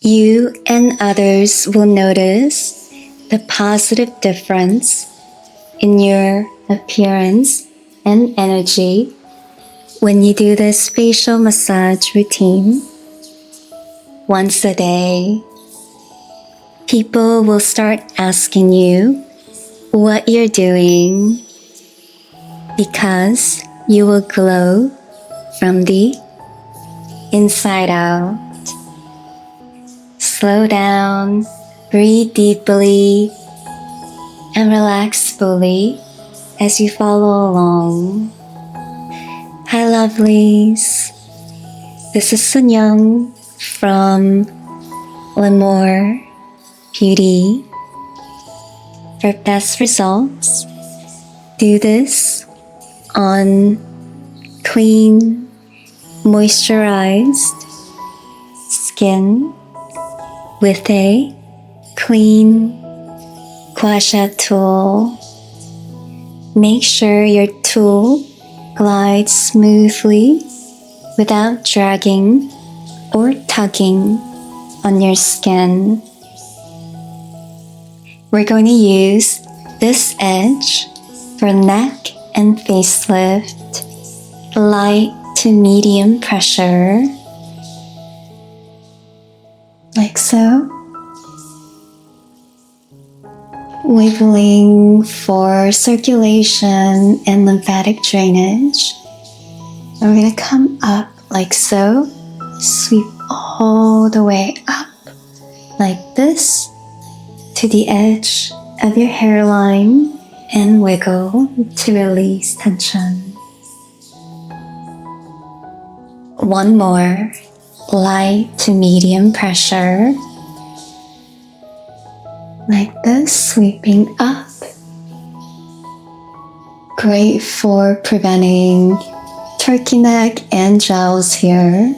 You and others will notice the positive difference in your appearance and energy when you do this facial massage routine once a day. People will start asking you what you're doing because you will glow from the inside out. Slow down, breathe deeply, and relax fully as you follow along. Hi lovelies, this is Sinyoung from L'Amour Beauty. For best results, do this on clean, moisturized skin with a clean Gua Sha tool. Make sure your tool glides smoothly without dragging or tugging on your skin. We're going to use this edge for neck and facelift, light to medium pressure, like so. Wiggling for circulation and lymphatic drainage. And we're going to come up like so, sweep all the way up like this to the edge of your hairline and wiggle to release tension. One more, light to medium pressure. Like this, sweeping up. Great for preventing turkey neck and jowls here,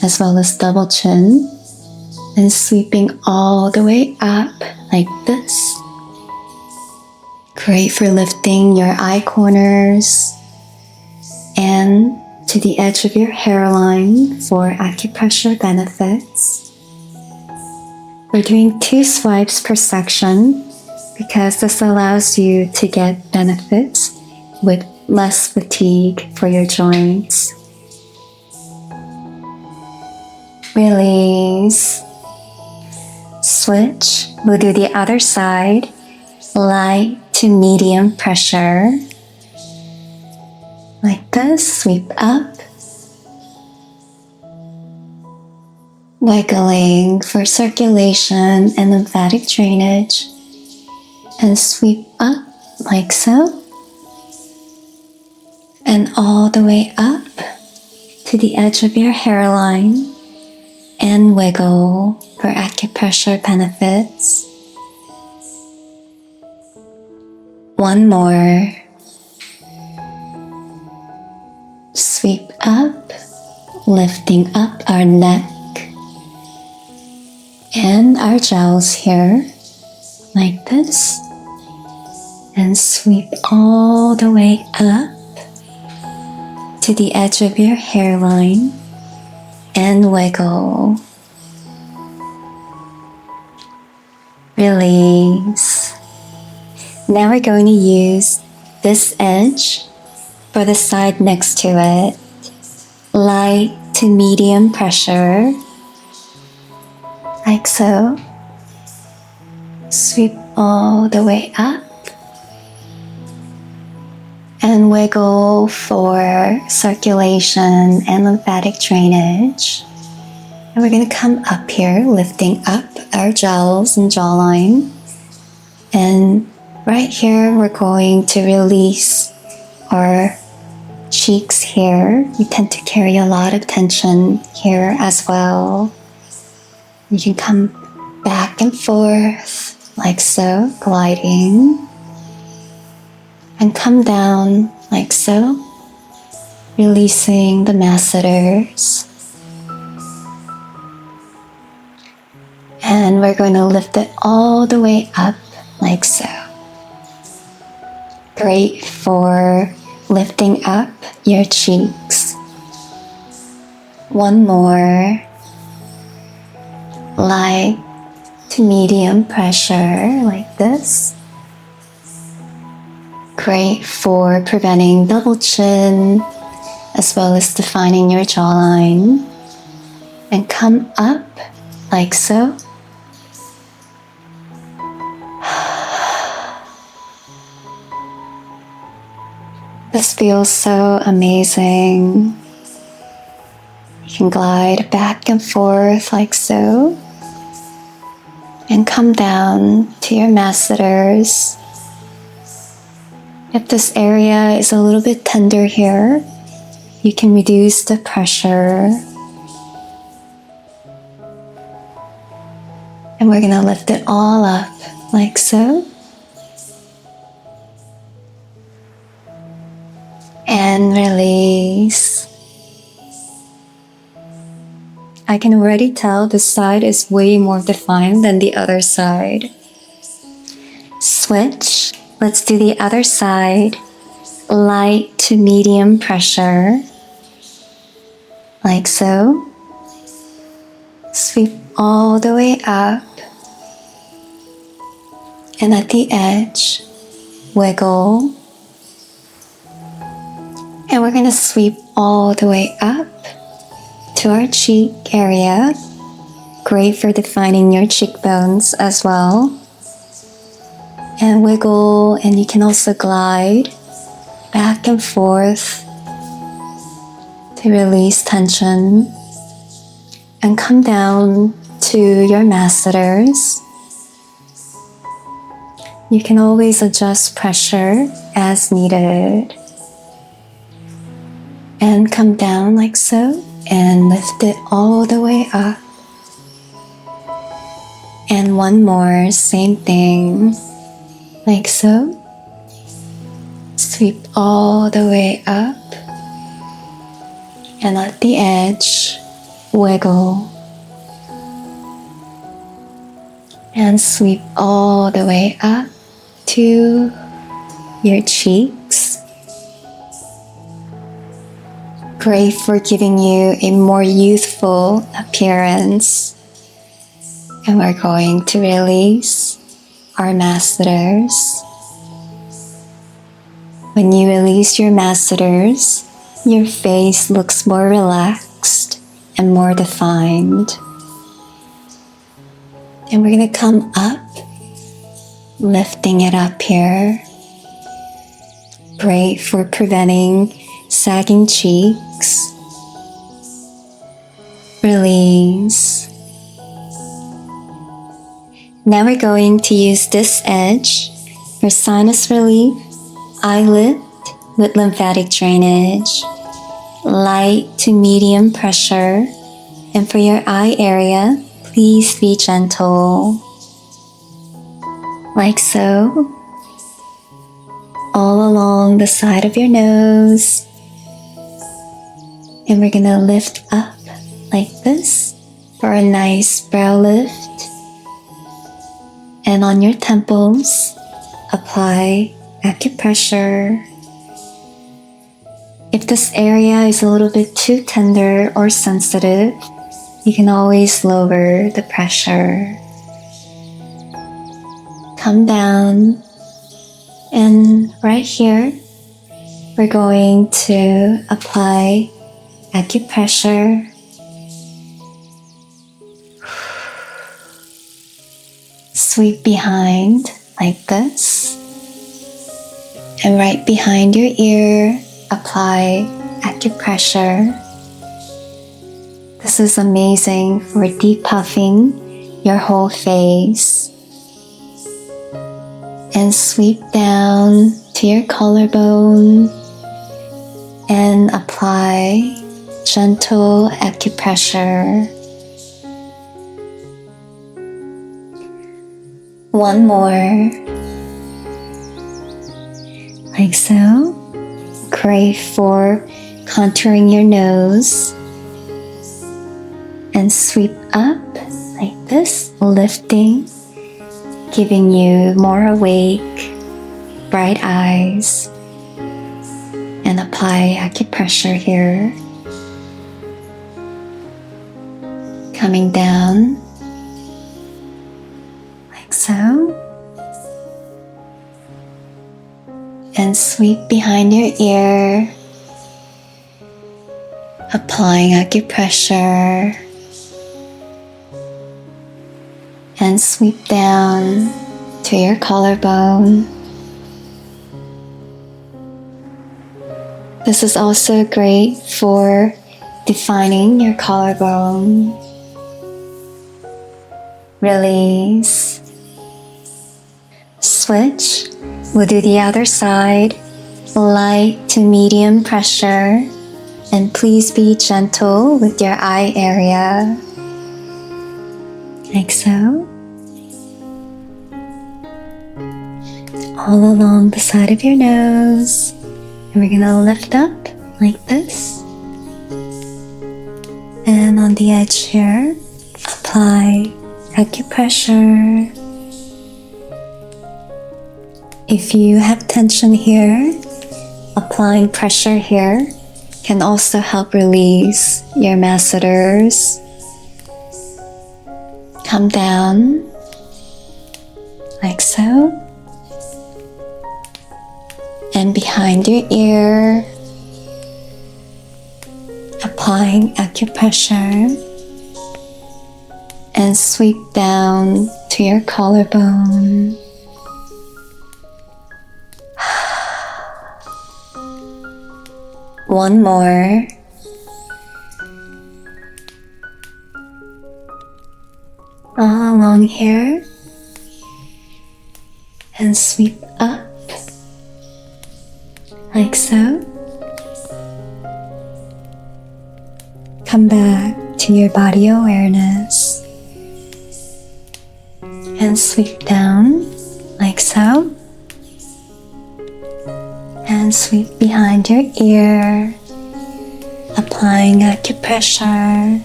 as well as double chin. And sweeping all the way up like this. Great for lifting your eye corners and to the edge of your hairline for acupressure benefits. We're doing 2 swipes per section because this allows you to get benefits with less fatigue for your joints. Release. Switch. We'll do the other side. Light to medium pressure. Like this. Sweep up. Wiggling for circulation and lymphatic drainage. And sweep up like so. And all the way up to the edge of your hairline. And wiggle for acupressure benefits. One more. Sweep up, lifting up our neck and our jowls here, like this. And sweep all the way up to the edge of your hairline. And wiggle. Release. Now we're going to use this edge for the side next to it. Light to medium pressure. Like so. Sweep all the way up. And wiggle for circulation and lymphatic drainage. And we're going to come up here, lifting up our jowls and jawline. And right here, we're going to release our cheeks here. We tend to carry a lot of tension here as well. You can come back and forth like so, gliding. And come down like so, releasing the masseters. And we're going to lift it all the way up like so. Great for lifting up your cheeks. One more. light to medium pressure like this. Great for preventing double chin as well as defining your jawline. And come up like so. This feels so amazing. You can glide back and forth like so. And come down to your masseters. If this area is a little bit tender here, you can reduce the pressure. And we're gonna lift it all up like so. And release. I can already tell this side is way more defined than the other side. Switch. Let's do the other side. Light to medium pressure. Like so. Sweep all the way up. And at the edge, wiggle. And we're going to sweep all the way up to our cheek area. Great for defining your cheekbones as well. And wiggle, and you can also glide back and forth to release tension. And come down to your masseters. You can always adjust pressure as needed. And come down like so, and lift it all the way up. And one more, same thing, like so. Sweep all the way up. And at the edge, wiggle. And sweep all the way up to your cheeks. Great for giving you a more youthful appearance. And we're going to release our masseters. When you release your masseters, your face looks more relaxed and more defined. And we're going to come up, lifting it up here. Great for preventing sagging cheeks. Release. Now we're going to use this edge for sinus relief, eye lift with lymphatic drainage, light to medium pressure, and for your eye area, please be gentle. Like so. All along the side of your nose. And we're gonna lift up like this for a nice brow lift. And on your temples, apply acupressure. If this area is a little bit too tender or sensitive, you can always lower the pressure. Come down, and right here, we're going to apply acupressure. Sweep behind like this. And right behind your ear, apply acupressure. This is amazing for depuffing your whole face. And sweep down to your collarbone and apply gentle acupressure. One more. Like so. Great for contouring your nose. And sweep up like this, lifting, giving you more awake, bright eyes. And apply acupressure here. Coming down so. And sweep behind your ear, applying acupressure, and sweep down to your collarbone. This is also great for defining your collarbone. Release. Switch. We'll do the other side. Light to medium pressure. And please be gentle with your eye area. Like so. All along the side of your nose. And we're gonna lift up like this. And on the edge here, apply acupressure. If you have tension here, applying pressure here can also help release your masseters. Come down, like so. And behind your ear, applying acupressure. And sweep down to your collarbone. One more. All along here. And sweep up. Like so. Come back to your body awareness. And sweep down, like so. And sweep behind your ear, applying acupressure.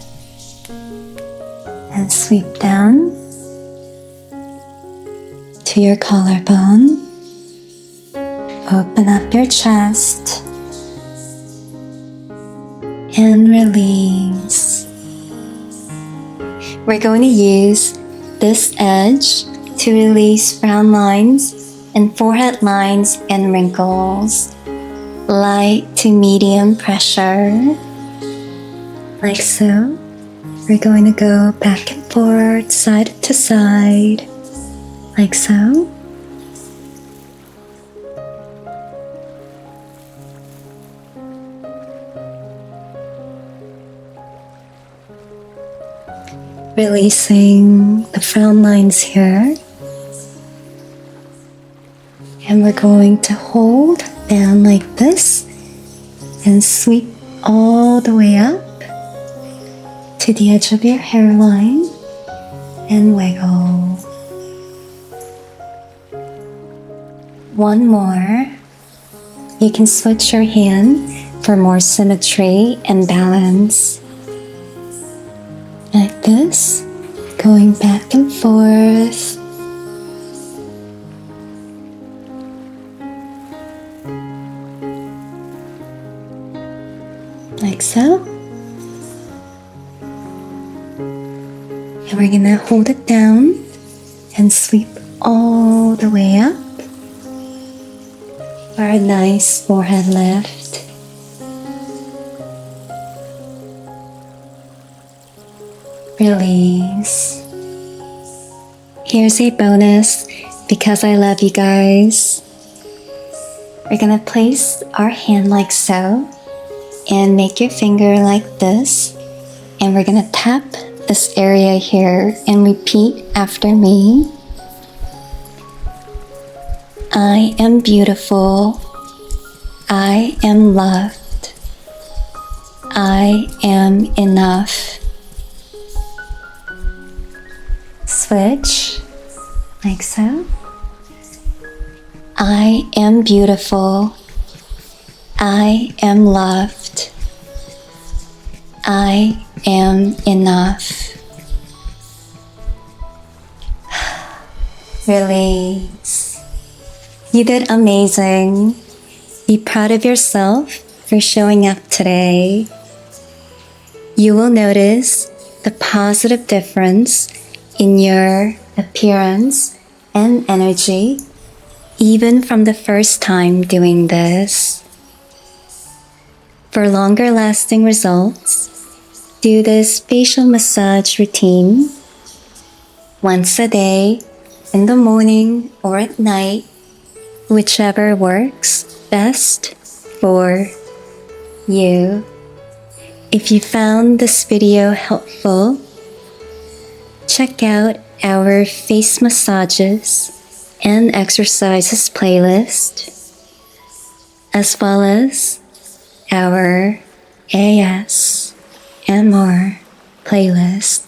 And sweep down to your collarbone. Open up your chest. And release. We're going to use this edge to release frown lines and forehead lines and wrinkles. Light to medium pressure. Like so. We're going to go back and forth, side to side. Like so. Releasing the frown lines here. And we're going to hold down like this and sweep all the way up to the edge of your hairline and wiggle. One more. You can switch your hand for more symmetry and balance. Like this, going back and forth. Like so. And we're gonna hold it down and sweep all the way up for a nice forehead lift. Release. Here's a bonus because I love you guys. We're gonna place our hand like so and make your finger like this, and we're gonna tap this area here and repeat after me. I am beautiful. I am loved. I am enough. Switch, like so. I am beautiful. I am loved. I am enough. Release. You did amazing. Be proud of yourself for showing up today. You will notice the positive difference in your appearance and energy, even from the first time doing this. For longer lasting results, do this facial massage routine once a day, in the morning or at night, whichever works best for you. If you found this video helpful, check out our face massages and exercises playlist, as well as our ASMR playlist.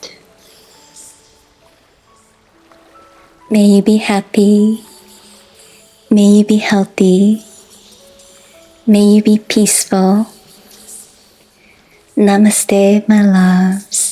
May you be happy. May you be healthy. May you be peaceful. Namaste, my loves.